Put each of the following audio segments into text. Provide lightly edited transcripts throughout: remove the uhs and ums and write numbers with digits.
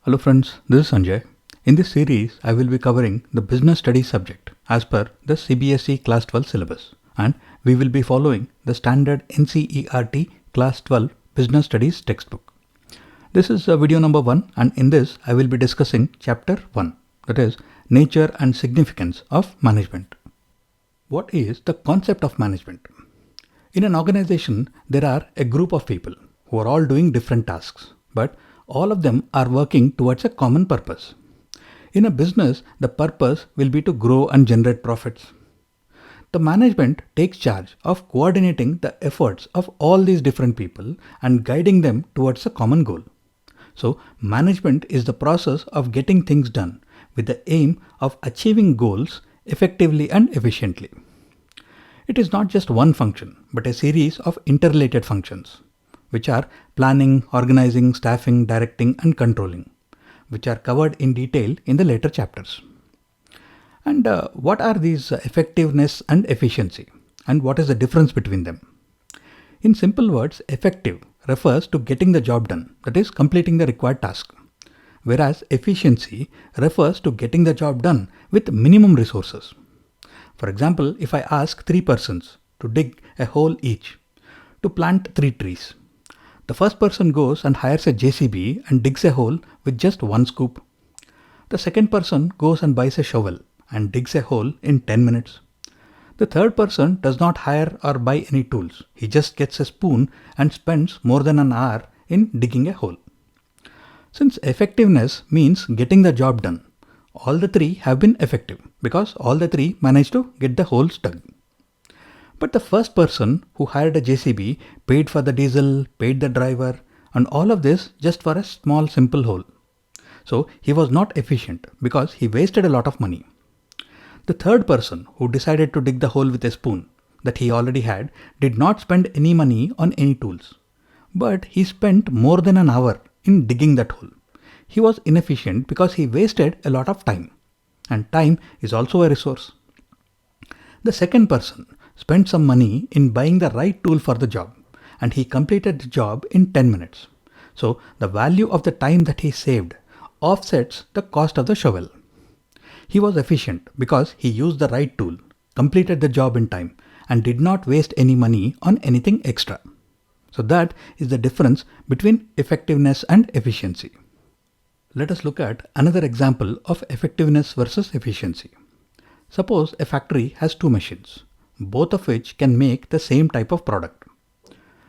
Hello friends, this is Sanjay. In this series, I will be covering the business studies subject as per the CBSE Class 12 syllabus, and we will be following the standard NCERT Class 12 Business Studies textbook. This is video number 1, and in this I will be discussing chapter 1, that is Nature and Significance of Management. What is the concept of management? In an organization, there are a group of people who are all doing different tasks, but all of them are working towards a common purpose. In a business, the purpose will be to grow and generate profits. The management takes charge of coordinating the efforts of all these different people and guiding them towards a common goal. So, management is the process of getting things done with the aim of achieving goals effectively and efficiently. It is not just one function, but a series of interrelated functions, which are planning, organizing, staffing, directing, and controlling, which are covered in detail in the later chapters. And what are these effectiveness and efficiency, and what is the difference between them? In simple words, effective refers to getting the job done, that is completing the required task, whereas efficiency refers to getting the job done with minimum resources. For example, if I ask 3 persons to dig a hole each to plant 3 trees, the first person goes and hires a JCB and digs a hole with just 1 scoop. The second person goes and buys a shovel and digs a hole in 10 minutes. The third person does not hire or buy any tools. He just gets a spoon and spends more than an hour in digging a hole. Since effectiveness means getting the job done, all the 3 have been effective because all the 3 managed to get the holes dug. But the first person who hired a JCB paid for the diesel, paid the driver, and all of this just for a small simple hole. So he was not efficient because he wasted a lot of money. The third person who decided to dig the hole with a spoon that he already had did not spend any money on any tools. But he spent more than an hour in digging that hole. He was inefficient because he wasted a lot of time. And time is also a resource. The second person spent some money in buying the right tool for the job, and he completed the job in 10 minutes. So the value of the time that he saved offsets the cost of the shovel. He was efficient because he used the right tool, completed the job in time, and did not waste any money on anything extra. So that is the difference between effectiveness and efficiency. Let us look at another example of effectiveness versus efficiency. Suppose a factory has 2 machines, both of which can make the same type of product.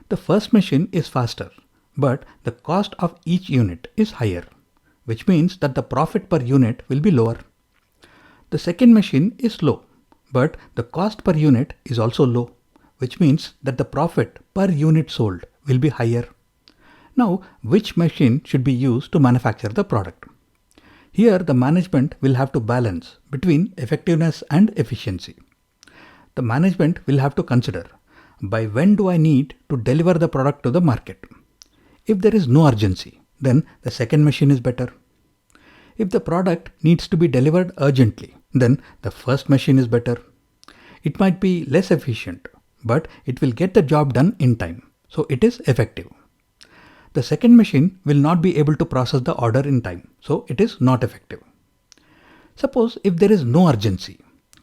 The first machine is faster, but the cost of each unit is higher, which means that the profit per unit will be lower. The second machine is slow, but the cost per unit is also low, which means that the profit per unit sold will be higher. Now, which machine should be used to manufacture the product? Here, the management will have to balance between effectiveness and efficiency. The management will have to consider, by when do I need to deliver the product to the market? If there is no urgency, then the second machine is better. If the product needs to be delivered urgently, then the first machine is better. It might be less efficient, but it will get the job done in time, so it is effective. The second machine will not be able to process the order in time, so it is not effective. Suppose if there is no urgency,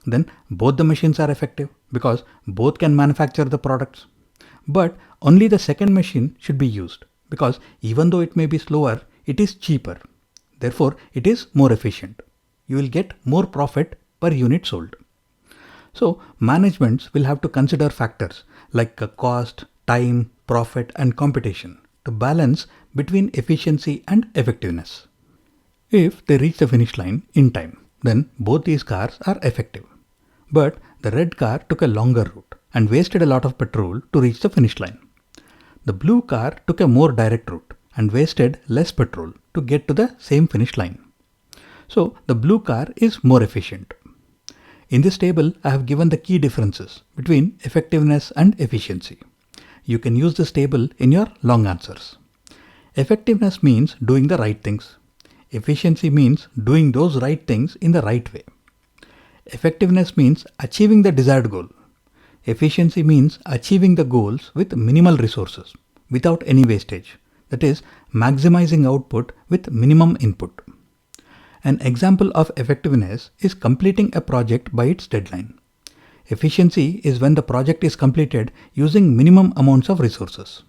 then both the machines are effective because both can manufacture the products. But only the second machine should be used because even though it may be slower, it is cheaper. Therefore, it is more efficient. You will get more profit per unit sold. So, managements will have to consider factors like cost, time, profit, and competition to balance between efficiency and effectiveness. If they reach the finish line in time, then both these cars are effective. But the red car took a longer route and wasted a lot of petrol to reach the finish line. The blue car took a more direct route and wasted less petrol to get to the same finish line. So the blue car is more efficient. In this table, I have given the key differences between effectiveness and efficiency. You can use this table in your long answers. Effectiveness means doing the right things. Efficiency means doing those right things in the right way. Effectiveness means achieving the desired goal. Efficiency means achieving the goals with minimal resources, without any wastage. that is, maximizing output with minimum input. An example of effectiveness is completing a project by its deadline. Efficiency is when the project is completed using minimum amounts of resources.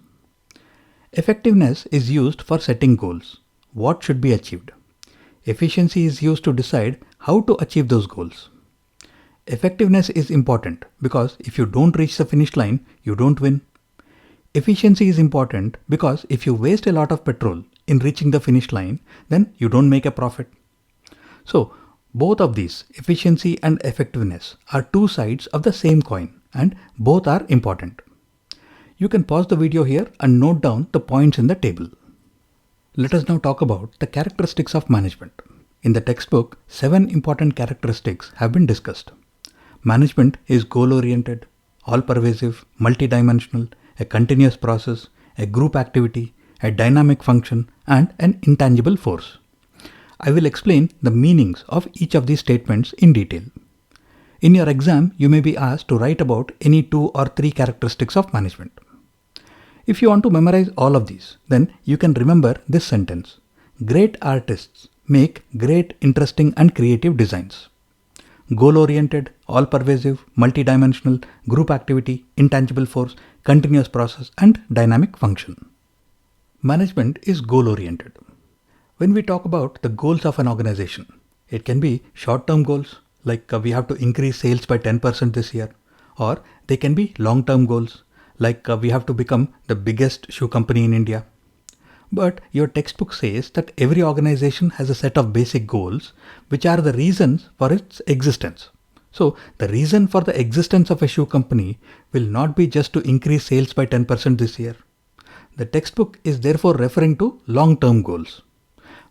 Effectiveness is used for setting goals. What should be achieved? Efficiency is used to decide how to achieve those goals. Effectiveness is important because if you don't reach the finish line, you don't win. Efficiency is important because if you waste a lot of petrol in reaching the finish line, then you don't make a profit. So, both of these, efficiency and effectiveness, are two sides of the same coin and both are important. You can pause the video here and note down the points in the table. Let us now talk about the characteristics of management. In the textbook, 7 important characteristics have been discussed. Management is goal-oriented, all-pervasive, multidimensional, a continuous process, a group activity, a dynamic function, and an intangible force. I will explain the meanings of each of these statements in detail. In your exam, you may be asked to write about any 2 or 3 characteristics of management. If you want to memorize all of these, then you can remember this sentence. Great artists make great, interesting and creative designs. Goal-oriented, all-pervasive, multidimensional, group activity, intangible force, continuous process and dynamic function. Management is goal-oriented. When we talk about the goals of an organization, it can be short-term goals like we have to increase sales by 10% this year, or they can be long-term goals like we have to become the biggest shoe company in India. But your textbook says that every organization has a set of basic goals which are the reasons for its existence. So the reason for the existence of a shoe company will not be just to increase sales by 10% this year. The textbook is therefore referring to long-term goals.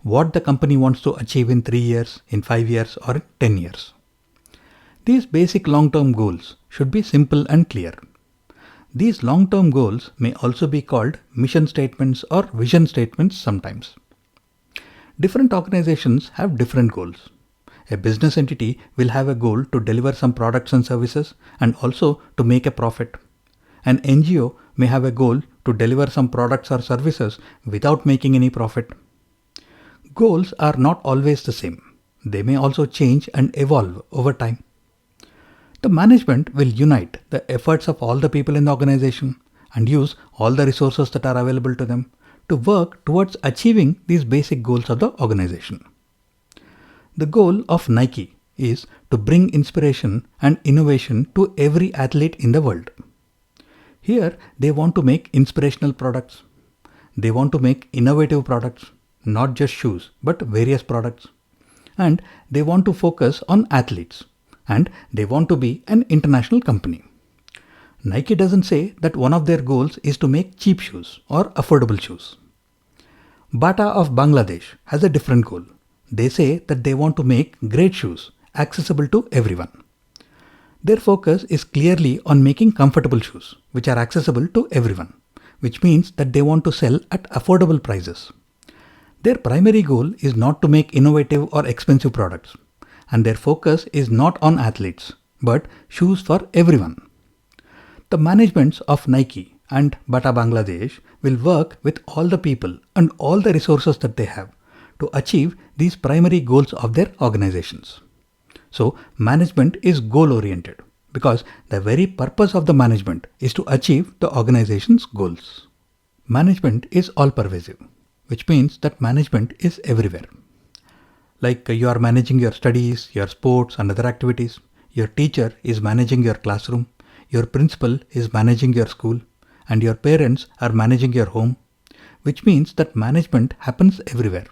What the company wants to achieve in 3 years, in 5 years or in 10 years. These basic long-term goals should be simple and clear. These long-term goals may also be called mission statements or vision statements sometimes. Different organizations have different goals. A business entity will have a goal to deliver some products and services and also to make a profit. An NGO may have a goal to deliver some products or services without making any profit. Goals are not always the same. They may also change and evolve over time. The management will unite the efforts of all the people in the organization and use all the resources that are available to them to work towards achieving these basic goals of the organization. The goal of Nike is to bring inspiration and innovation to every athlete in the world. Here, they want to make inspirational products. They want to make innovative products. Not just shoes, but various products. And they want to focus on athletes. And they want to be an international company. Nike doesn't say that one of their goals is to make cheap shoes or affordable shoes. Bata of Bangladesh has a different goal. They say that they want to make great shoes accessible to everyone. Their focus is clearly on making comfortable shoes, which are accessible to everyone, which means that they want to sell at affordable prices. Their primary goal is not to make innovative or expensive products, and their focus is not on athletes, but shoes for everyone. The managements of Nike and Bata Bangladesh will work with all the people and all the resources that they have to achieve these primary goals of their organizations. So, management is goal-oriented because the very purpose of the management is to achieve the organization's goals. Management is all-pervasive, which means that management is everywhere. Like you are managing your studies, your sports and other activities. Your teacher is managing your classroom. Your principal is managing your school. And your parents are managing your home. Which means that management happens everywhere.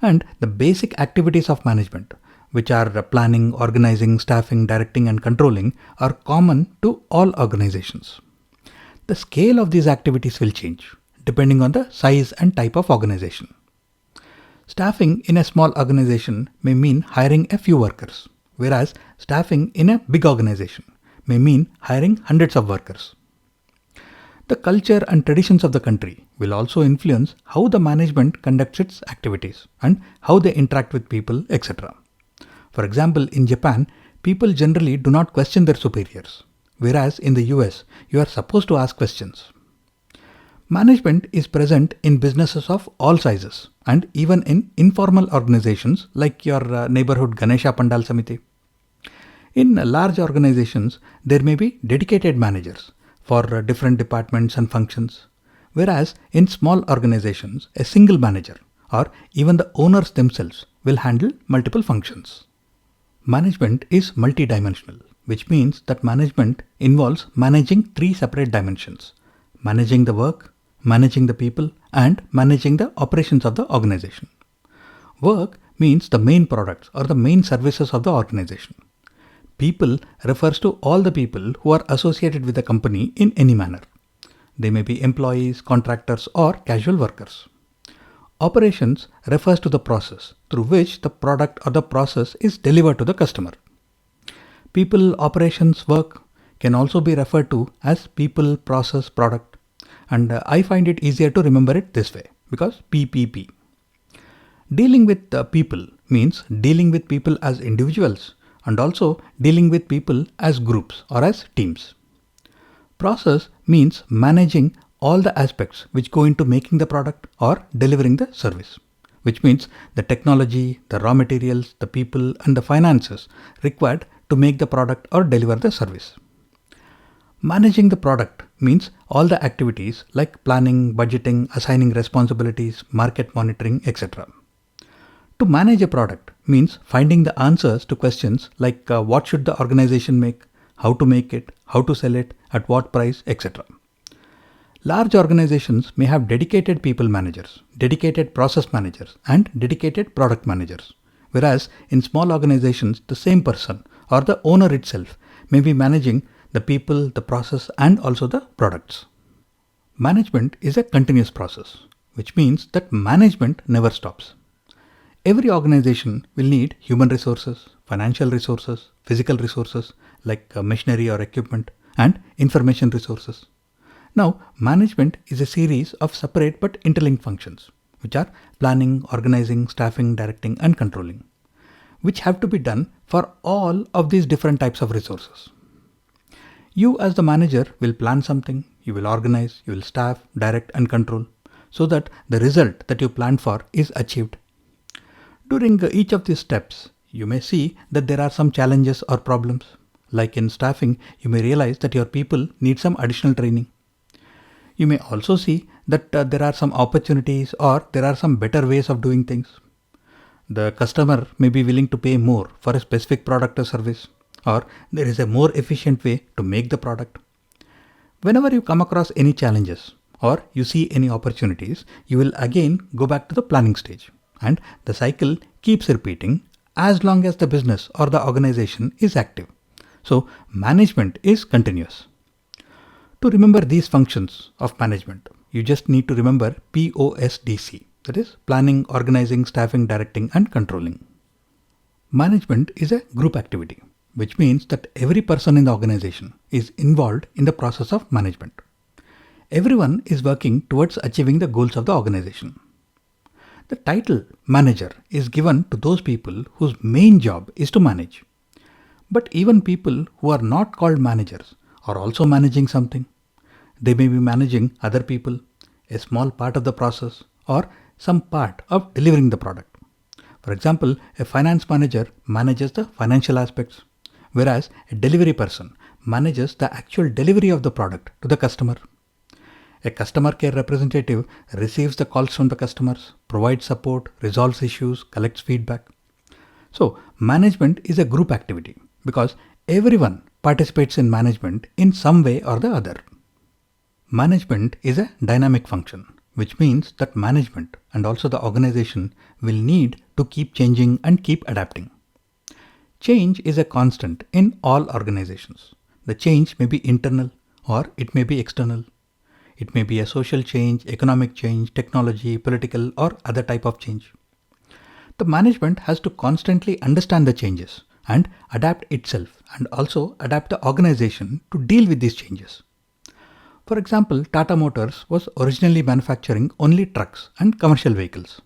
And the basic activities of management, which are planning, organizing, staffing, directing and controlling, are common to all organizations. The scale of these activities will change depending on the size and type of organization. Staffing in a small organization may mean hiring a few workers, whereas staffing in a big organization may mean hiring hundreds of workers. The culture and traditions of the country will also influence how the management conducts its activities and how they interact with people, etc. For example, in Japan, people generally do not question their superiors, whereas in the US, you are supposed to ask questions. Management is present in businesses of all sizes and even in informal organizations like your neighborhood Ganesha Pandal Samiti. In large organizations, there may be dedicated managers for different departments and functions, whereas in small organizations, a single manager or even the owners themselves will handle multiple functions. Management is multidimensional, which means that management involves managing three separate dimensions: managing the work, managing the people, and managing the operations of the organization. Work means the main products or the main services of the organization. People refers to all the people who are associated with the company in any manner. They may be employees, contractors, or casual workers. Operations refers to the process through which the product or the process is delivered to the customer. People, operations, work can also be referred to as people, process, product. And I find it easier to remember it this way because PPP. Dealing with people means dealing with people as individuals and also dealing with people as groups or as teams. Process means managing all the aspects which go into making the product or delivering the service, which means the technology, the raw materials, the people, and the finances required to make the product or deliver the service. Managing the product means all the activities like planning, budgeting, assigning responsibilities, market monitoring, etc. To manage a product means finding the answers to questions like what should the organization make, how to make it, how to sell it, at what price, etc. Large organizations may have dedicated people managers, dedicated process managers, and dedicated product managers, whereas in small organizations, the same person or the owner itself may be managing the people, the process, and also the products. Management is a continuous process, which means that management never stops. Every organization will need human resources, financial resources, physical resources like machinery or equipment, and information resources. Now, management is a series of separate but interlinked functions, which are planning, organizing, staffing, directing, and controlling, which have to be done for all of these different types of resources. You as the manager will plan something, you will organize, you will staff, direct, and control so that the result that you planned for is achieved. During each of these steps, you may see that there are some challenges or problems. Like in staffing, you may realize that your people need some additional training. You may also see that there are some opportunities or there are some better ways of doing things. The customer may be willing to pay more for a specific product or service, or there is a more efficient way to make the product. Whenever you come across any challenges or you see any opportunities, you will again go back to the planning stage. And the cycle keeps repeating as long as the business or the organization is active. So management is continuous. To remember these functions of management, you just need to remember POSDC, that is planning, organizing, staffing, directing, and controlling. Management is a group activity, which means that every person in the organization is involved in the process of management. Everyone is working towards achieving the goals of the organization. The title manager is given to those people whose main job is to manage. But even people who are not called managers are also managing something. They may be managing other people, a small part of the process, or some part of delivering the product. For example, a finance manager manages the financial aspects, whereas a delivery person manages the actual delivery of the product to the customer. A customer care representative receives the calls from the customers, provides support, resolves issues, collects feedback. So, management is a group activity because everyone participates in management in some way or the other. Management is a dynamic function, which means that management and also the organization will need to keep changing and keep adapting. Change is a constant in all organizations. The change may be internal or it may be external. It may be a social change, economic change, technology, political, or other type of change. The management has to constantly understand the changes and adapt itself and also adapt the organization to deal with these changes. For example, Tata Motors was originally manufacturing only trucks and commercial vehicles.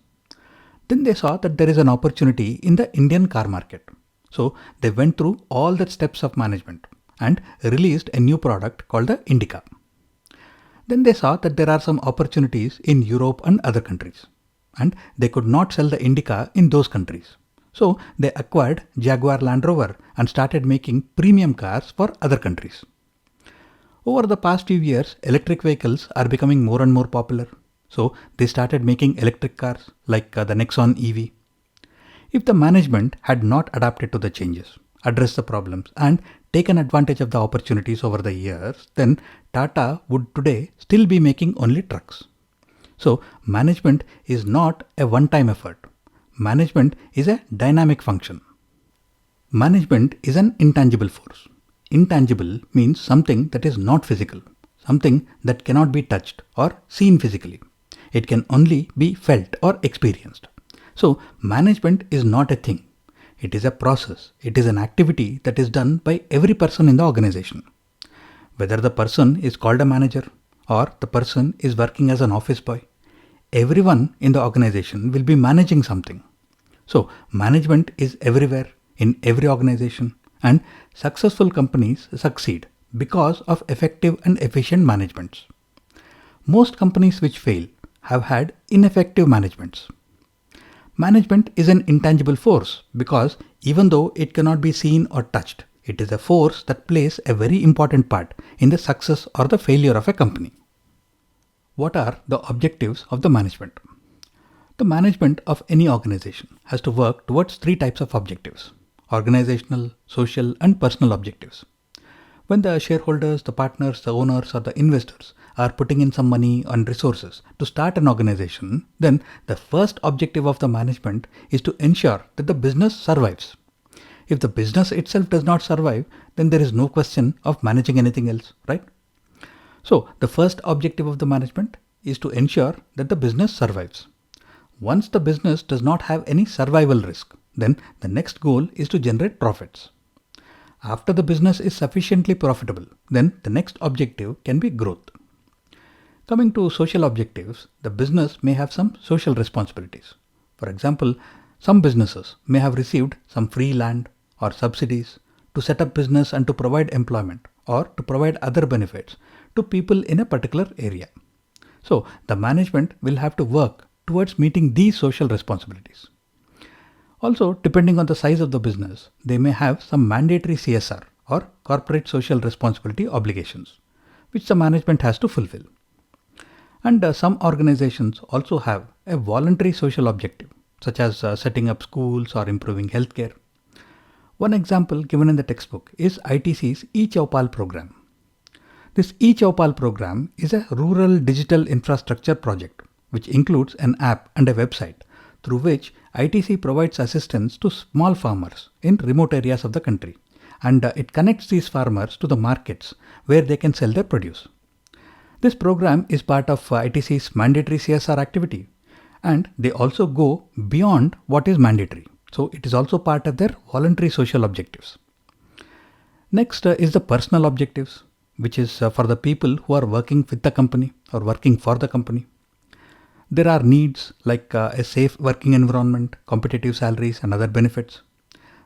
Then they saw that there is an opportunity in the Indian car market. So they went through all the steps of management and released a new product called the Indica. Then they saw that there are some opportunities in Europe and other countries, and they could not sell the Indica in those countries. So they acquired Jaguar Land Rover and started making premium cars for other countries. Over the past few years, electric vehicles are becoming more and more popular. So they started making electric cars like the Nexon EV. If the management had not adapted to the changes, addressed the problems, and taken advantage of the opportunities over the years, then Tata would today still be making only trucks. So management is not a one-time effort. Management is a dynamic function. Management is an intangible force. Intangible means something that is not physical, something that cannot be touched or seen physically. It can only be felt or experienced. So management is not a thing. It is a process. It is an activity that is done by every person in the organization. Whether the person is called a manager or the person is working as an office boy, everyone in the organization will be managing something. So management is everywhere in every organization, and successful companies succeed because of effective and efficient managements. Most companies which fail have had ineffective managements. Management is an intangible force because even though it cannot be seen or touched, it is a force that plays a very important part in the success or the failure of a company. What are the objectives of the management? The management of any organization has to work towards three types of objectives: organizational, social, and personal objectives. When the shareholders, the partners, the owners, or the investors are putting in some money and resources to start an organization, then the first objective of the management is to ensure that the business survives. If the business itself does not survive, then there is no question of managing anything else, right? So the first objective of the management is to ensure that the business survives. Once the business does not have any survival risk, then the next goal is to generate profits. After the business is sufficiently profitable, then the next objective can be growth. Coming to social objectives, the business may have some social responsibilities. For example, some businesses may have received some free land or subsidies to set up business and to provide employment or to provide other benefits to people in a particular area. So the management will have to work towards meeting these social responsibilities. Also, depending on the size of the business, they may have some mandatory CSR or corporate social responsibility obligations, which the management has to fulfill. And some organizations also have a voluntary social objective, such as setting up schools or improving healthcare. One example given in the textbook is ITC's eChaupal program. This eChaupal program is a rural digital infrastructure project, which includes an app and a website through which ITC provides assistance to small farmers in remote areas of the country, and it connects these farmers to the markets where they can sell their produce. This program is part of ITC's mandatory CSR activity, and they also go beyond what is mandatory. So it is also part of their voluntary social objectives. Next is the personal objectives, which is for the people who are working with the company or working for the company. There are needs like a safe working environment, competitive salaries, and other benefits.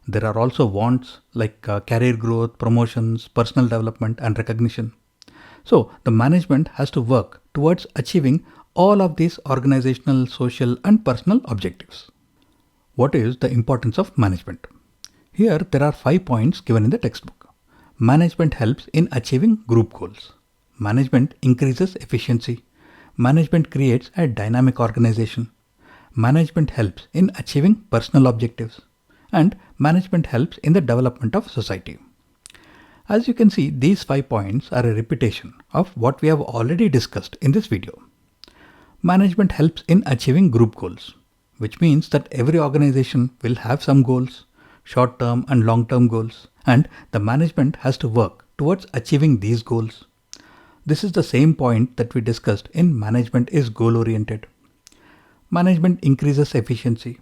There are also wants like career growth, promotions, personal development, and recognition. So the management has to work towards achieving all of these organizational, social, and personal objectives. What is the importance of management? Here there are 5 points given in the textbook. Management helps in achieving group goals. Management increases efficiency. Management creates a dynamic organization. Management helps in achieving personal objectives. And management helps in the development of society. As you can see, these 5 points are a repetition of what we have already discussed in this video. Management helps in achieving group goals, which means that every organization will have some goals, short-term and long-term goals, and the management has to work towards achieving these goals. This is the same point that we discussed in management is goal-oriented. Management increases efficiency.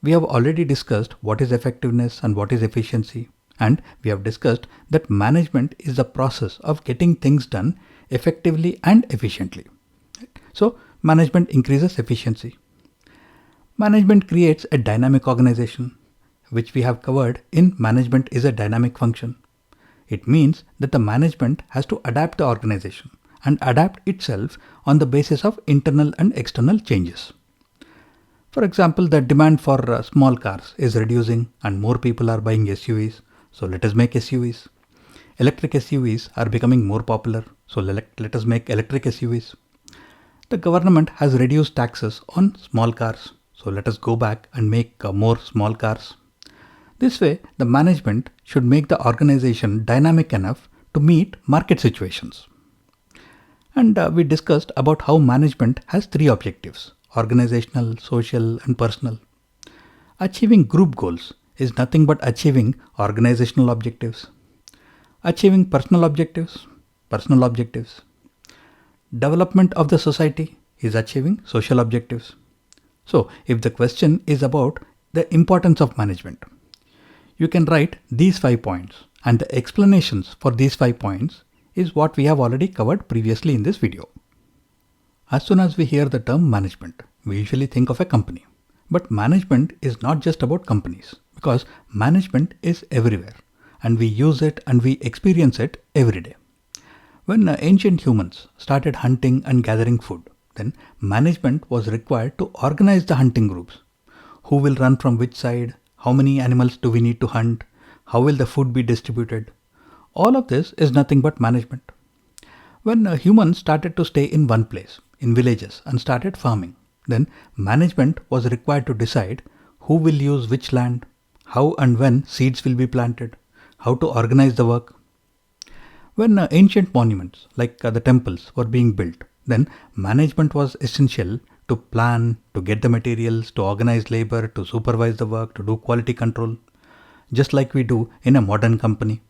We have already discussed what is effectiveness and what is efficiency, and we have discussed that management is the process of getting things done effectively and efficiently. So management increases efficiency. Management creates a dynamic organization, which we have covered in management is a dynamic function. It means that the management has to adapt the organization and adapt itself on the basis of internal and external changes. For example, the demand for small cars is reducing and more people are buying SUVs, so let us make SUVs. Electric SUVs are becoming more popular, so let us make electric SUVs. The government has reduced taxes on small cars, so let us go back and make more small cars. This way, the management should make the organization dynamic enough to meet market situations. And we discussed about how management has three objectives: organizational, social, and personal. Achieving group goals is nothing but achieving organizational objectives. Achieving personal objectives. Development of the society is achieving social objectives. So, if the question is about the importance of management, you can write these 5 points, and the explanations for these 5 points is what we have already covered previously in this video. As soon as we hear the term management, we usually think of a company. But management is not just about companies, because management is everywhere, and we use it and we experience it every day. When ancient humans started hunting and gathering food, then management was required to organize the hunting groups. Who will run from which side? How many animals do we need to hunt? How will the food be distributed? All of this is nothing but management. When humans started to stay in one place, in villages, and started farming, then management was required to decide who will use which land, how and when seeds will be planted, how to organize the work. When ancient monuments like the temples were being built, then management was essential to plan, to get the materials, to organize labor, to supervise the work, to do quality control, just like we do in a modern company.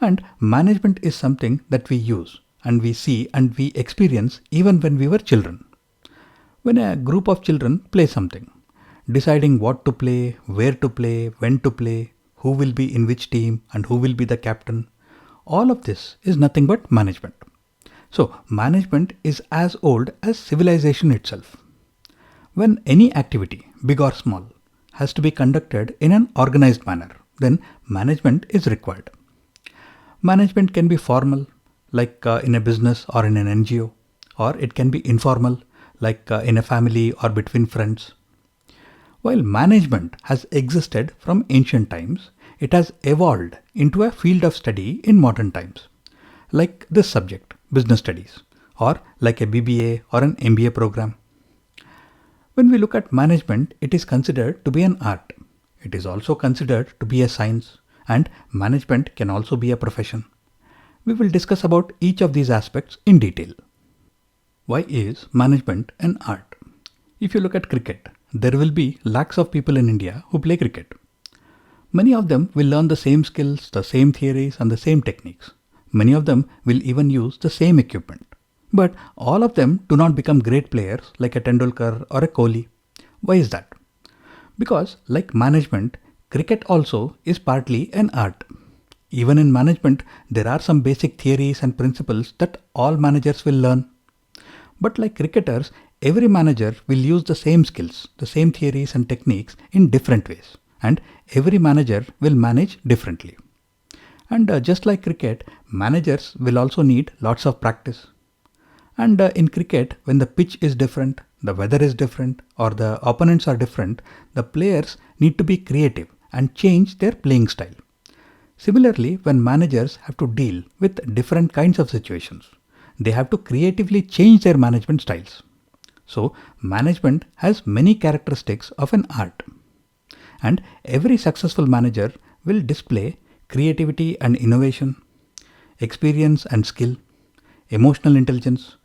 And management is something that we use and we see and we experience even when we were children. When a group of children play something, deciding what to play, where to play, when to play, who will be in which team and who will be the captain, all of this is nothing but management. So, management is as old as civilization itself. When any activity, big or small, has to be conducted in an organized manner, then management is required. Management can be formal, like in a business or in an NGO, or it can be informal, like in a family or between friends. While management has existed from ancient times, it has evolved into a field of study in modern times, like this subject, business studies, or like a BBA or an MBA program. When we look at management, it is considered to be an art. It is also considered to be a science, and management can also be a profession. We will discuss about each of these aspects in detail. Why is management an art? If you look at cricket, there will be lakhs of people in India who play cricket. Many of them will learn the same skills, the same theories and the same techniques. Many of them will even use the same equipment. But all of them do not become great players like a Tendulkar or a Kohli. Why is that? Because like management, cricket also is partly an art. Even in management, there are some basic theories and principles that all managers will learn. But like cricketers, every manager will use the same skills, the same theories and techniques in different ways. And every manager will manage differently. And just like cricket, managers will also need lots of practice. And in cricket, when the pitch is different, the weather is different, or the opponents are different, the players need to be creative and change their playing style. Similarly, when managers have to deal with different kinds of situations, they have to creatively change their management styles. So, management has many characteristics of an art. And every successful manager will display creativity and innovation, experience and skill, emotional intelligence.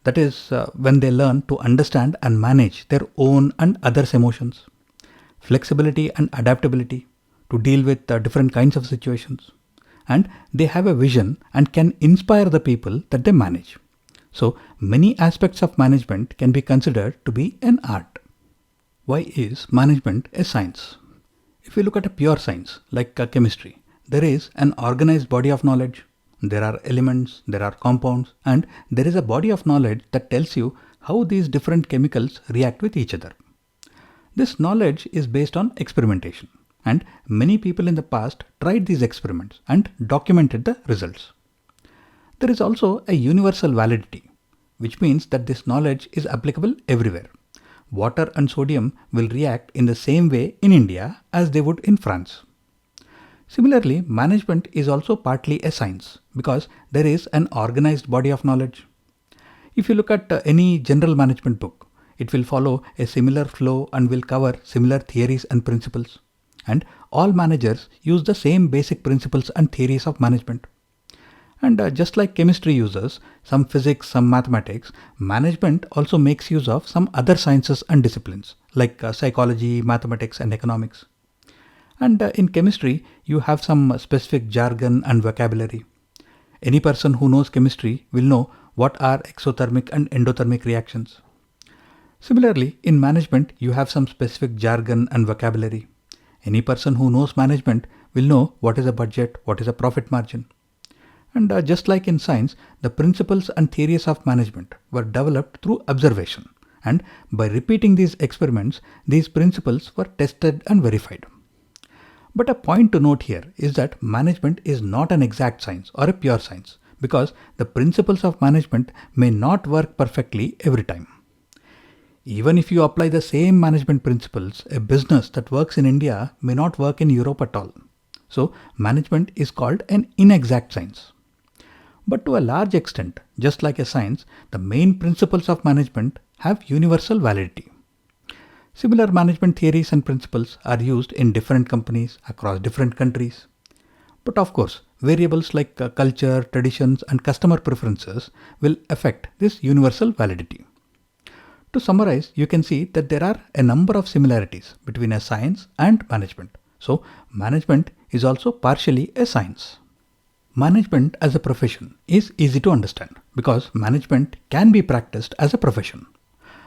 That is when they learn to understand and manage their own and others' emotions, flexibility and adaptability to deal with different kinds of situations. And they have a vision and can inspire the people that they manage. So many aspects of management can be considered to be an art. Why is management a science? If you look at a pure science like chemistry, there is an organized body of knowledge. There are elements, there are compounds, and there is a body of knowledge that tells you how these different chemicals react with each other. This knowledge is based on experimentation, and many people in the past tried these experiments and documented the results. There is also a universal validity, which means that this knowledge is applicable everywhere. Water and sodium will react in the same way in India as they would in France. Similarly, management is also partly a science because there is an organized body of knowledge. If you look at any general management book, it will follow a similar flow and will cover similar theories and principles. And all managers use the same basic principles and theories of management. And just like chemistry uses some physics, some mathematics, management also makes use of some other sciences and disciplines like psychology, mathematics, and economics. And in chemistry, you have some specific jargon and vocabulary. Any person who knows chemistry will know what are exothermic and endothermic reactions. Similarly, in management, you have some specific jargon and vocabulary. Any person who knows management will know what is a budget, what is a profit margin. And just like in science, the principles and theories of management were developed through observation. And by repeating these experiments, these principles were tested and verified. But a point to note here is that management is not an exact science or a pure science because the principles of management may not work perfectly every time. Even if you apply the same management principles, a business that works in India may not work in Europe at all. So, management is called an inexact science. But to a large extent, just like a science, the main principles of management have universal validity. Similar management theories and principles are used in different companies across different countries. But of course, variables like culture, traditions, and customer preferences will affect this universal validity. To summarize, you can see that there are a number of similarities between a science and management. So, management is also partially a science. Management as a profession is easy to understand because management can be practiced as a profession.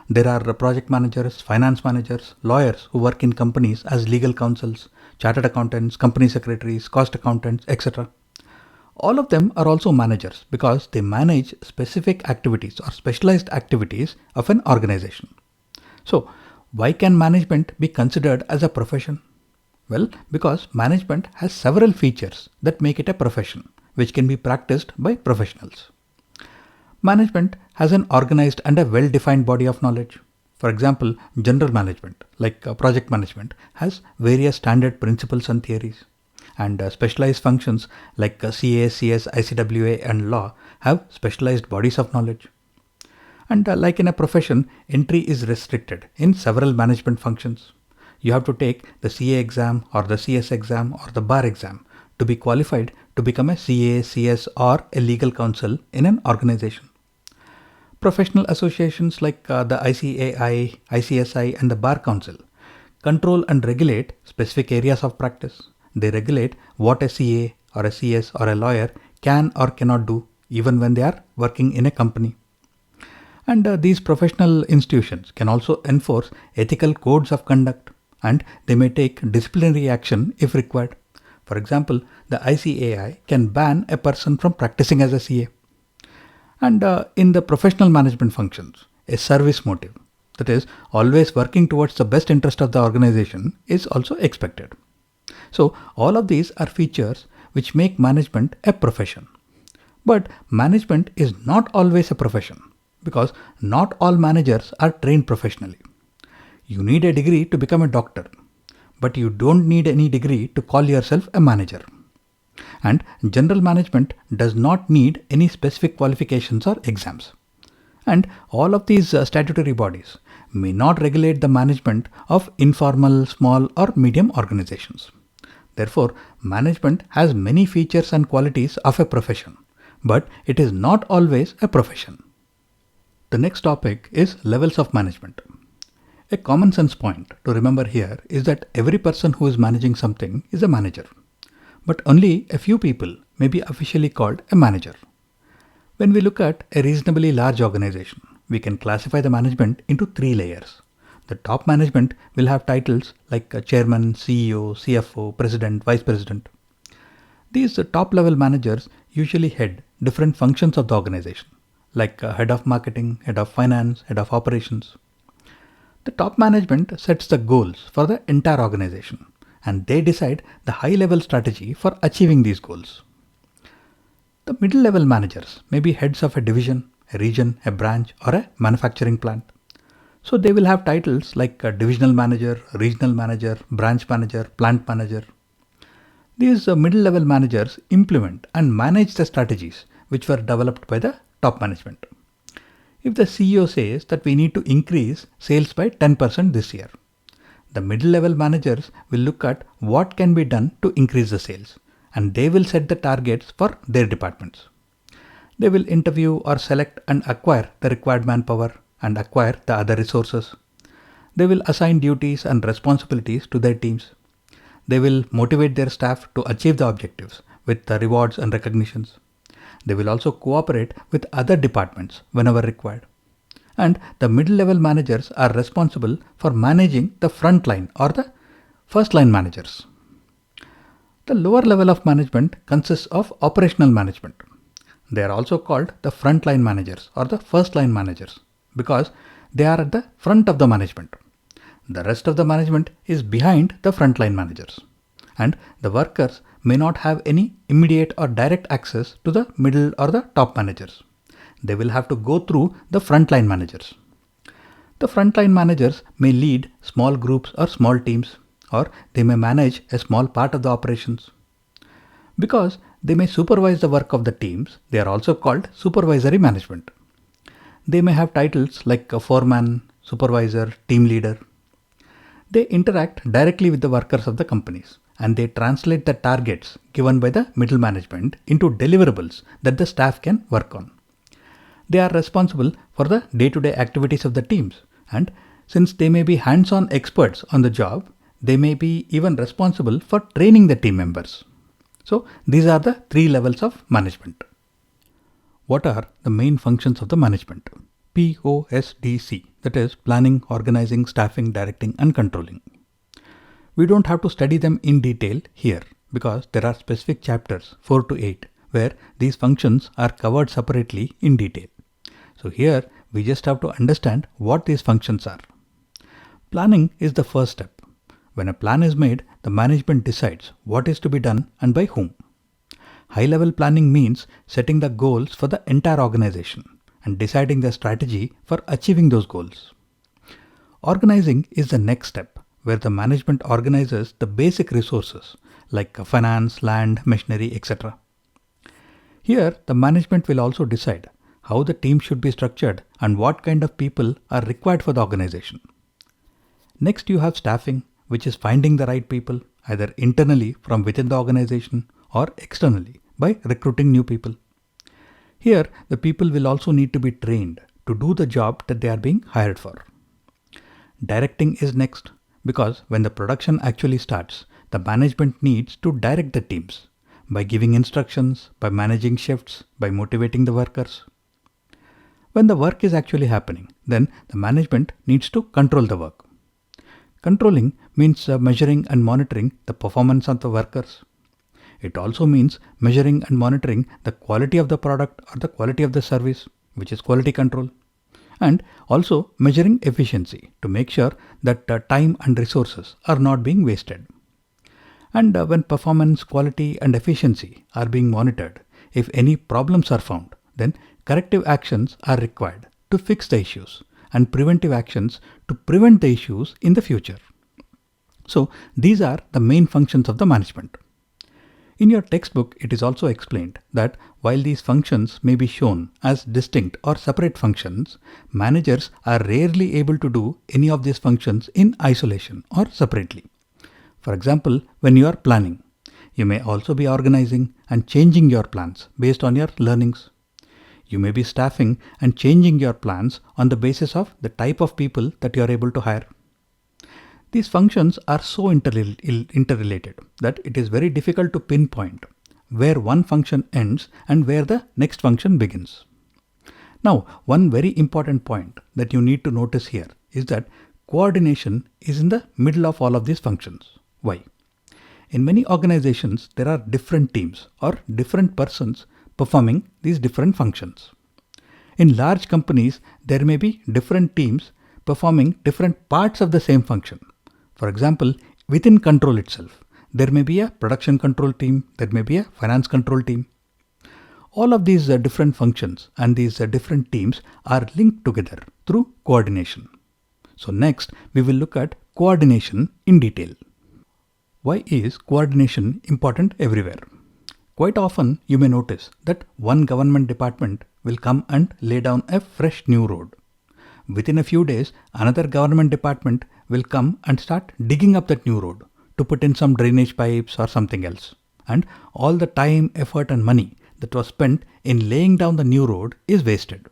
There are project managers, finance managers, lawyers who work in companies as legal counsels, chartered accountants, company secretaries, cost accountants, etc. All of them are also managers because they manage specific activities or specialized activities of an organization. So, why can management be considered as a profession? Well, because management has several features that make it a profession, which can be practiced by professionals. Management has an organized and a well-defined body of knowledge. For example, general management, like project management, has various standard principles and theories. And specialized functions like CA, CS, ICWA, and law have specialized bodies of knowledge. And like in a profession, entry is restricted in several management functions. You have to take the CA exam or the CS exam or the bar exam to be qualified to become a CA, CS, or a legal counsel in an organization. Professional associations like the ICAI, ICSI, and the Bar Council control and regulate specific areas of practice. They regulate what a CA or a CS or a lawyer can or cannot do even when they are working in a company. And these professional institutions can also enforce ethical codes of conduct and they may take disciplinary action if required. For example, the ICAI can ban a person from practicing as a CA. And in the professional management functions, a service motive, that is, always working towards the best interest of the organization, is also expected. So, all of these are features which make management a profession. But management is not always a profession because not all managers are trained professionally. You need a degree to become a doctor, but you don't need any degree to call yourself a manager. And general management does not need any specific qualifications or exams. And all of these statutory bodies may not regulate the management of informal, small, or medium organizations. Therefore, management has many features and qualities of a profession, but it is not always a profession. The next topic is levels of management. A common sense point to remember here is that every person who is managing something is a manager. But only a few people may be officially called a manager. When we look at a reasonably large organization, we can classify the management into 3 layers. The top management will have titles like chairman, CEO, CFO, president, vice president. These top level managers usually head different functions of the organization, like head of marketing, head of finance, head of operations. The top management sets the goals for the entire organization, and they decide the high-level strategy for achieving these goals. The middle level managers may be heads of a division, a region, a branch, or a manufacturing plant. So they will have titles like divisional manager, regional manager, branch manager, plant manager. These middle level managers implement and manage the strategies which were developed by the top management. If the CEO says that we need to increase sales by 10% this year, the middle level managers will look at what can be done to increase the sales, and they will set the targets for their departments. They will interview or select and acquire the required manpower and acquire the other resources. They will assign duties and responsibilities to their teams. They will motivate their staff to achieve the objectives with the rewards and recognitions. They will also cooperate with other departments whenever required. And the middle level managers are responsible for managing the front line or the first line managers. The lower level of management consists of operational management. They are also called the front line managers or the first line managers because they are at the front of the management. The rest of the management is behind the frontline managers, and the workers may not have any immediate or direct access to the middle or the top managers. They will have to go through the frontline managers. The frontline managers may lead small groups or small teams, or they may manage a small part of the operations. Because they may supervise the work of the teams, they are also called supervisory management. They may have titles like a foreman, supervisor, team leader. They interact directly with the workers of the companies, and they translate the targets given by the middle management into deliverables that the staff can work on. They are responsible for the day-to-day activities of the teams, and since they may be hands-on experts on the job, they may be even responsible for training the team members. So these are the three levels of management. What are the main functions of the management? POSDC, that is planning, organizing, staffing, directing and controlling. We don't have to study them in detail here because there are specific chapters 4 to 8 where these functions are covered separately in detail. So here we just have to understand what these functions are. Planning is the first step. When a plan is made, the management decides what is to be done and by whom. High-level planning means setting the goals for the entire organization and deciding the strategy for achieving those goals. Organizing is the next step where the management organizes the basic resources like finance, land, machinery, etc. Here, the management will also decide how the team should be structured and what kind of people are required for the organization. Next, you have staffing, which is finding the right people either internally from within the organization or externally by recruiting new people. Here, the people will also need to be trained to do the job that they are being hired for. Directing is next because when the production actually starts, the management needs to direct the teams by giving instructions, by managing shifts, by motivating the workers. When the work is actually happening, then the management needs to control the work. Controlling means measuring and monitoring the performance of the workers. It also means measuring and monitoring the quality of the product or the quality of the service, which is quality control, and also measuring efficiency to make sure that time and resources are not being wasted. And when performance, quality and efficiency are being monitored, if any problems are found, then corrective actions are required to fix the issues and preventive actions to prevent the issues in the future. So these are the main functions of the management. In your textbook, it is also explained that while these functions may be shown as distinct or separate functions, managers are rarely able to do any of these functions in isolation or separately. For example, when you are planning, you may also be organizing and changing your plans based on your learnings. You may be staffing and changing your plans on the basis of the type of people that you are able to hire. These functions are so interrelated that it is very difficult to pinpoint where one function ends and where the next function begins. Now, one very important point that you need to notice here is that coordination is in the middle of all of these functions. Why? In many organizations, there are different teams or different persons performing these different functions. In large companies, there may be different teams performing different parts of the same function. For example, within control itself, there may be a production control team, there may be a finance control team. All of these different functions and these different teams are linked together through coordination. So next, we will look at coordination in detail. Why is coordination important everywhere? Quite often, you may notice that one government department will come and lay down a fresh new road. Within a few days, another government department will come and start digging up that new road to put in some drainage pipes or something else. And all the time, effort and money that was spent in laying down the new road is wasted.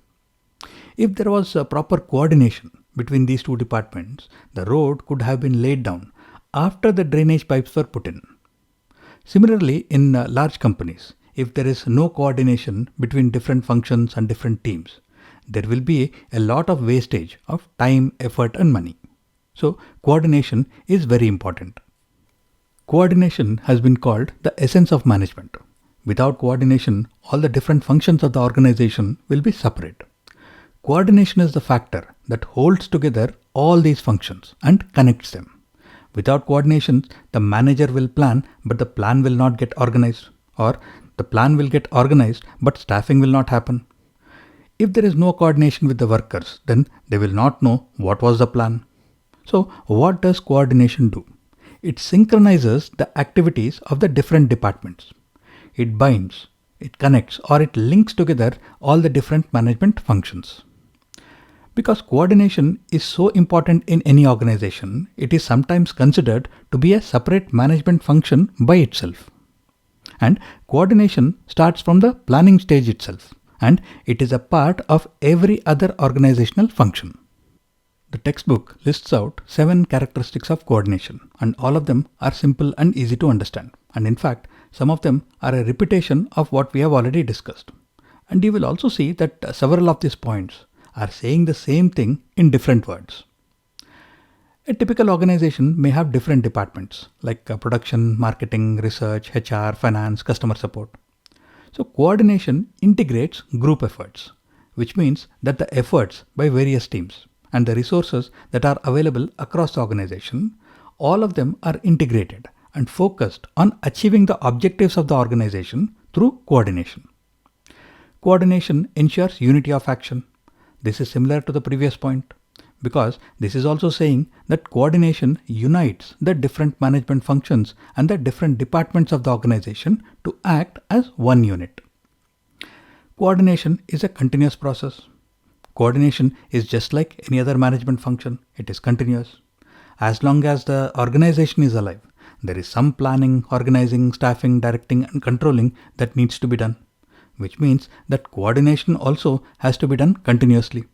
If there was a proper coordination between these two departments, the road could have been laid down after the drainage pipes were put in. Similarly, in large companies, if there is no coordination between different functions and different teams, there will be a lot of wastage of time, effort and money. So, coordination is very important. Coordination has been called the essence of management. Without coordination, all the different functions of the organization will be separate. Coordination is the factor that holds together all these functions and connects them. Without coordination, the manager will plan, but the plan will not get organized, or the plan will get organized, but staffing will not happen. If there is no coordination with the workers, then they will not know what was the plan. So, what does coordination do? It synchronizes the activities of the different departments. It binds, it connects, or it links together all the different management functions. Because coordination is so important in any organization, it is sometimes considered to be a separate management function by itself. And coordination starts from the planning stage itself, and it is a part of every other organizational function. The textbook lists out 7 characteristics of coordination, and all of them are simple and easy to understand. And in fact, some of them are a repetition of what we have already discussed. And you will also see that several of these points are saying the same thing in different words. A typical organization may have different departments like production, marketing, research, HR, finance, customer support. So coordination integrates group efforts, which means that the efforts by various teams and the resources that are available across the organization, all of them are integrated and focused on achieving the objectives of the organization through coordination. Coordination ensures unity of action. This is similar to the previous point because this is also saying that coordination unites the different management functions and the different departments of the organization to act as one unit. Coordination is a continuous process. Coordination is just like any other management function. It is continuous. As long as the organization is alive, there is some planning, organizing, staffing, directing and controlling that needs to be done, which means that coordination also has to be done continuously.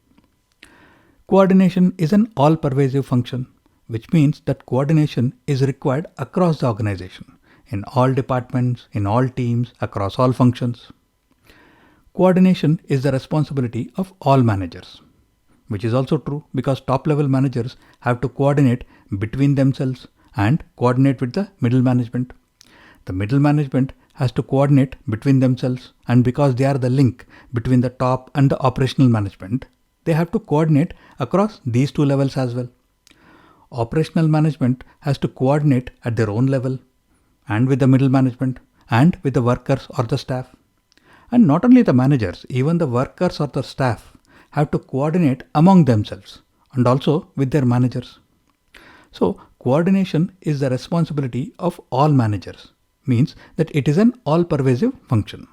Coordination is an all-pervasive function, which means that coordination is required across the organization, in all departments, in all teams, across all functions. Coordination is the responsibility of all managers, which is also true because top-level managers have to coordinate between themselves and coordinate with the middle management. The middle management has to coordinate between themselves, and because they are the link between the top and the operational management, they have to coordinate across these two levels as well. Operational management has to coordinate at their own level and with the middle management and with the workers or the staff. And not only the managers, even the workers or the staff have to coordinate among themselves and also with their managers. So coordination is the responsibility of all managers, means that it is an all-pervasive function.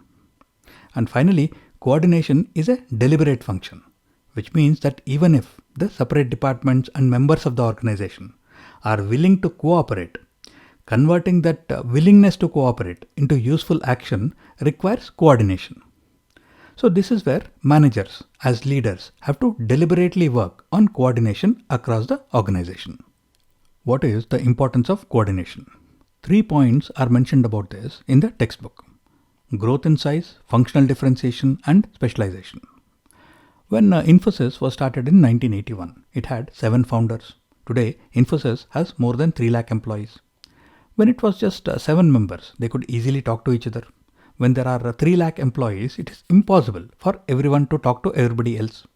And finally, coordination is a deliberate function, which means that even if the separate departments and members of the organization are willing to cooperate, converting that willingness to cooperate into useful action requires coordination. So this is where managers as leaders have to deliberately work on coordination across the organization. What is the importance of coordination? 3 points are mentioned about this in the textbook: growth in size, functional differentiation, and specialization. When Infosys was started in 1981, it had 7 founders. Today, Infosys has more than 3 lakh employees. When it was just 7 members, they could easily talk to each other. When there are 3 lakh employees, it is impossible for everyone to talk to everybody else.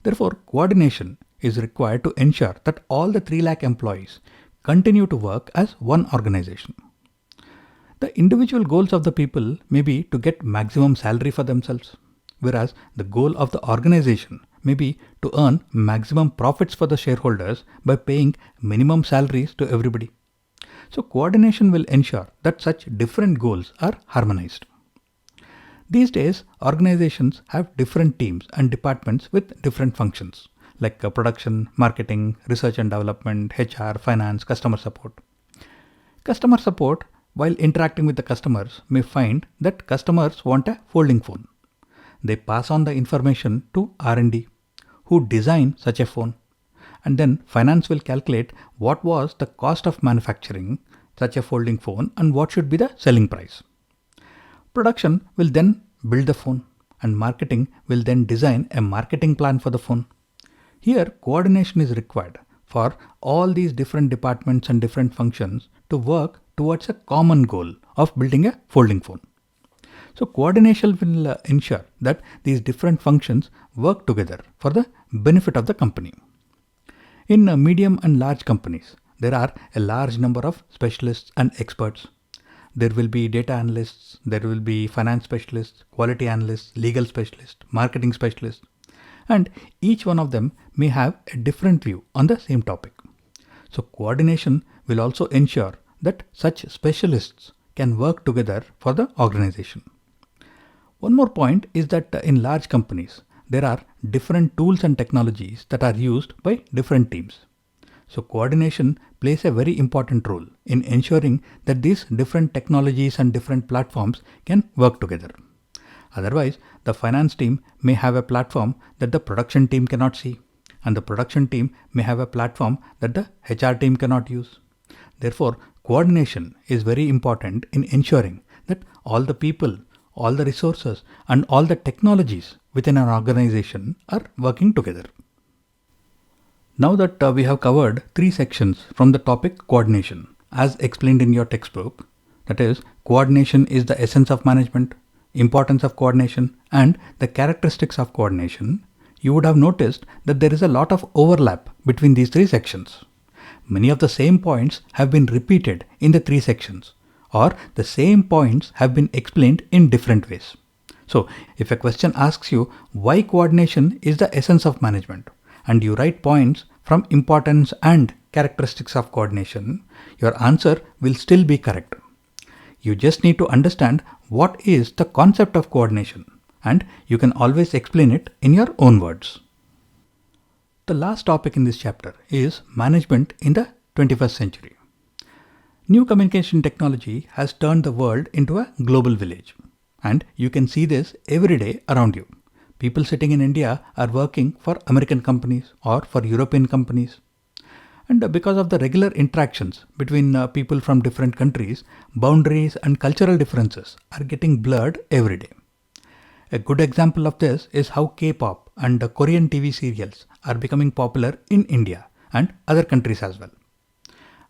Therefore, coordination is required to ensure that all the 3 lakh employees continue to work as one organization. The individual goals of the people may be to get maximum salary for themselves, whereas the goal of the organization may be to earn maximum profits for the shareholders by paying minimum salaries to everybody. So coordination will ensure that such different goals are harmonized. These days, organizations have different teams and departments with different functions like production, marketing, research and development, HR, finance, customer support. Customer support, while interacting with the customers, may find that customers want a folding phone. They pass on the information to R&D, who design such a phone. And then finance will calculate what was the cost of manufacturing such a folding phone and what should be the selling price. Production will then build the phone, and marketing will then design a marketing plan for the phone. Here, coordination is required for all these different departments and different functions to work towards a common goal of building a folding phone. So coordination will ensure that these different functions work together for the benefit of the company. In medium and large companies, there are a large number of specialists and experts. There will be data analysts, there will be finance specialists, quality analysts, legal specialists, marketing specialists, and each one of them may have a different view on the same topic. So coordination will also ensure that such specialists can work together for the organization. One more point is that in large companies, there are different tools and technologies that are used by different teams. So coordination plays a very important role in ensuring that these different technologies and different platforms can work together. Otherwise, the finance team may have a platform that the production team cannot see, and the production team may have a platform that the HR team cannot use. Therefore, coordination is very important in ensuring that all the people, all the resources, and all the technologies within an organization are working together. Now that we have covered 3 sections from the topic coordination, as explained in your textbook, that is, coordination is the essence of management, importance of coordination, and the characteristics of coordination, you would have noticed that there is a lot of overlap between these 3 sections. Many of the same points have been repeated in the 3 sections, or the same points have been explained in different ways. So, if a question asks you why coordination is the essence of management, and you write points from importance and characteristics of coordination, your answer will still be correct. You just need to understand what is the concept of coordination, and you can always explain it in your own words. The last topic in this chapter is management in the 21st century. New communication technology has turned the world into a global village, and you can see this every day around you. People sitting in India are working for American companies or for European companies. And because of the regular interactions between people from different countries, boundaries and cultural differences are getting blurred every day. A good example of this is how K-pop and Korean TV serials are becoming popular in India and other countries as well.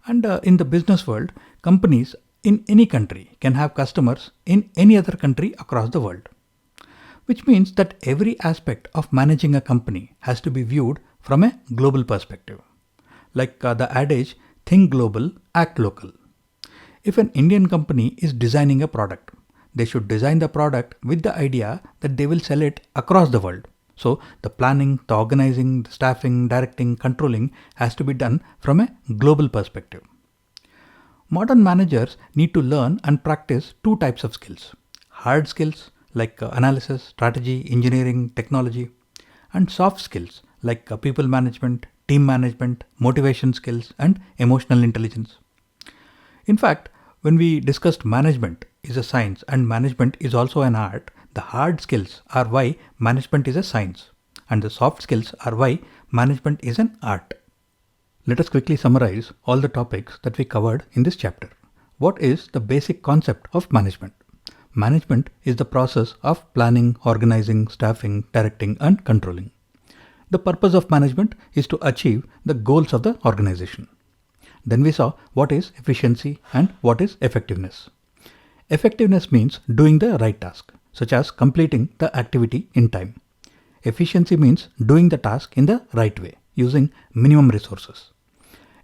And in the business world, companies in any country can have customers in any other country across the world. Which means that every aspect of managing a company has to be viewed from a global perspective. Like the adage, think global, act local. If an Indian company is designing a product, they should design the product with the idea that they will sell it across the world. So the planning, the organizing, the staffing, directing, controlling has to be done from a global perspective. Modern managers need to learn and practice 2 types of skills. Hard skills like analysis, strategy, engineering, technology, and soft skills like people management, team management, motivation skills, and emotional intelligence. In fact, when we discussed management is a science and management is also an art, the hard skills are why management is a science, and the soft skills are why management is an art. Let us quickly summarize all the topics that we covered in this chapter. What is the basic concept of management? Management is the process of planning, organizing, staffing, directing, and controlling. The purpose of management is to achieve the goals of the organization. Then we saw what is efficiency and what is effectiveness. Effectiveness means doing the right task, such as completing the activity in time. Efficiency means doing the task in the right way, using minimum resources.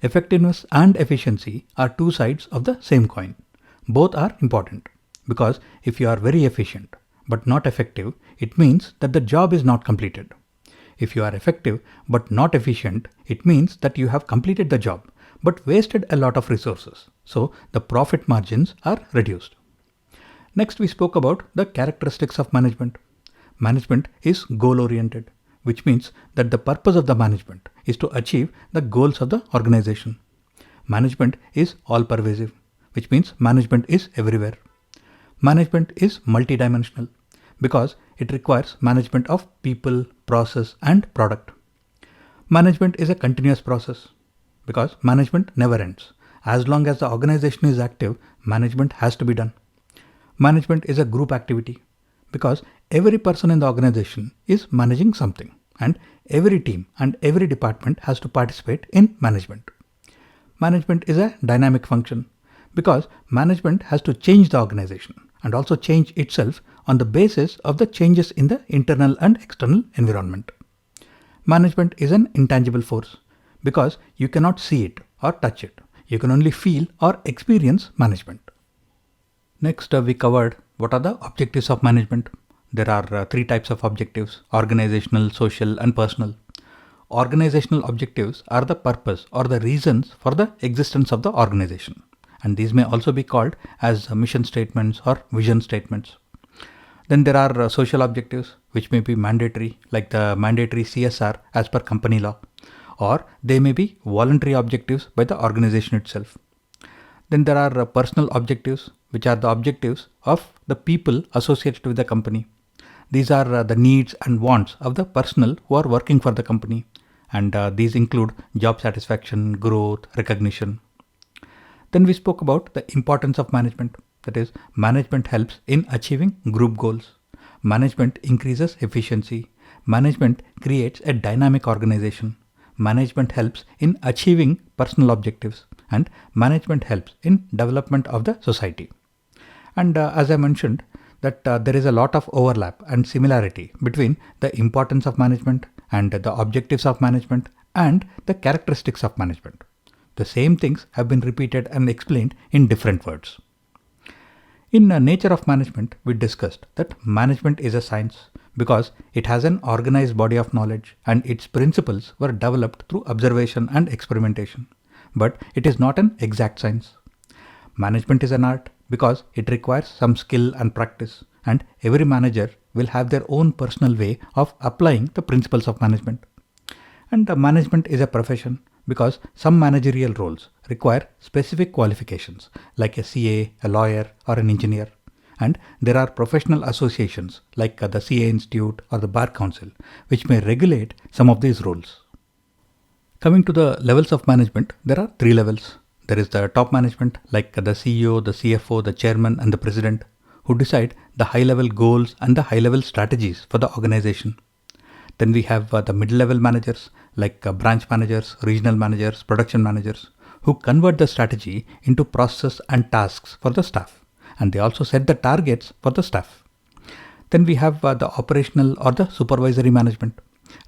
Effectiveness and efficiency are 2 sides of the same coin. Both are important because if you are very efficient but not effective, it means that the job is not completed. If you are effective but not efficient, it means that you have completed the job but wasted a lot of resources. So the profit margins are reduced. Next, we spoke about the characteristics of management. Management is goal-oriented, which means that the purpose of the management is to achieve the goals of the organization. Management is all pervasive, which means management is everywhere. Management is multidimensional because it requires management of people, process, and product. Management is a continuous process because management never ends. As long as the organization is active, management has to be done. Management is a group activity because every person in the organization is managing something, and every team and every department has to participate in management. Management is a dynamic function because management has to change the organization and also change itself on the basis of the changes in the internal and external environment. Management is an intangible force because you cannot see it or touch it. You can only feel or experience management. Next, we covered what are the objectives of management. There are three types of objectives: organizational, social, and personal. Organizational objectives are the purpose or the reasons for the existence of the organization, and these may also be called as mission statements or vision statements. Then there are social objectives, which may be mandatory, like the mandatory CSR as per company law, or they may be voluntary objectives by the organization itself. Then there are personal objectives, which are the objectives of the people associated with the company. These are the needs and wants of the personnel who are working for the company, and these include job satisfaction, growth, recognition. Then we spoke about the importance of management. That is, management helps in achieving group goals. Management increases efficiency. Management creates a dynamic organization. Management helps in achieving personal objectives, and management helps in development of the society. And as I mentioned, that there is a lot of overlap and similarity between the importance of management and the objectives of management and the characteristics of management. The same things have been repeated and explained in different words. In nature of management, we discussed that management is a science because it has an organized body of knowledge and its principles were developed through observation and experimentation. But it is not an exact science. Management is an art because it requires some skill and practice, and every manager will have their own personal way of applying the principles of management. And management is a profession because some managerial roles require specific qualifications like a CA, a lawyer, or an engineer. And there are professional associations like the CA Institute or the Bar Council, which may regulate some of these roles. Coming to the levels of management, there are three levels. There is the top management like the CEO, the CFO, the chairman, and the president, who decide the high-level goals and the high-level strategies for the organization. Then we have the mid-level managers like branch managers, regional managers, production managers, who convert the strategy into processes and tasks for the staff. And they also set the targets for the staff. Then we have the operational or the supervisory management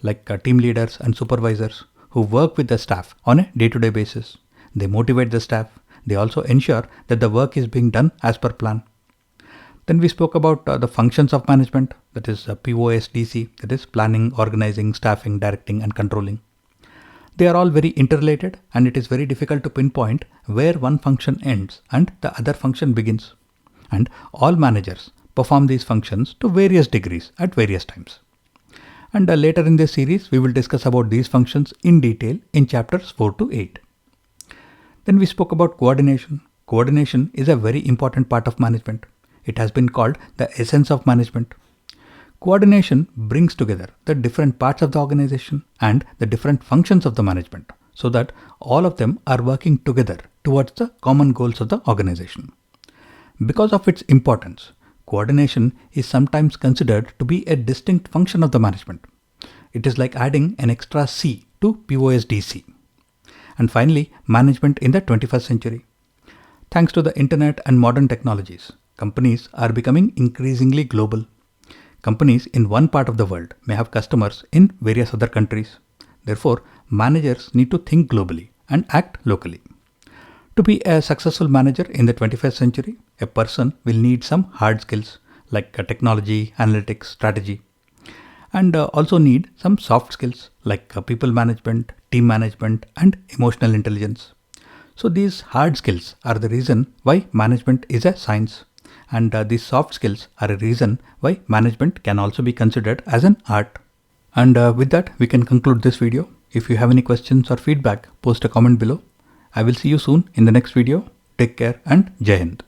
like team leaders and supervisors who work with the staff on a day-to-day basis. They motivate the staff. They also ensure that the work is being done as per plan. Then we spoke about the functions of management, that is POSDC, that is planning, organizing, staffing, directing, and controlling. They are all very interrelated, and it is very difficult to pinpoint where one function ends and the other function begins. And all managers perform these functions to various degrees at various times. And later in this series, we will discuss about these functions in detail in chapters 4 to 8. Then we spoke about coordination. Coordination is a very important part of management. It has been called the essence of management. Coordination brings together the different parts of the organization and the different functions of the management so that all of them are working together towards the common goals of the organization. Because of its importance, coordination is sometimes considered to be a distinct function of the management. It is like adding an extra C to POSDC. And finally, management in the 21st century. Thanks to the internet and modern technologies, companies are becoming increasingly global. Companies in one part of the world may have customers in various other countries. Therefore, managers need to think globally and act locally. To be a successful manager in the 21st century, a person will need some hard skills like technology, analytics, strategy, and also need some soft skills like people management, team management, and emotional intelligence. So these hard skills are the reason why management is a science, and these soft skills are a reason why management can also be considered as an art. And with that, we can conclude this video. If you have any questions or feedback, post a comment below. I will see you soon in the next video. Take care and Jai Hind.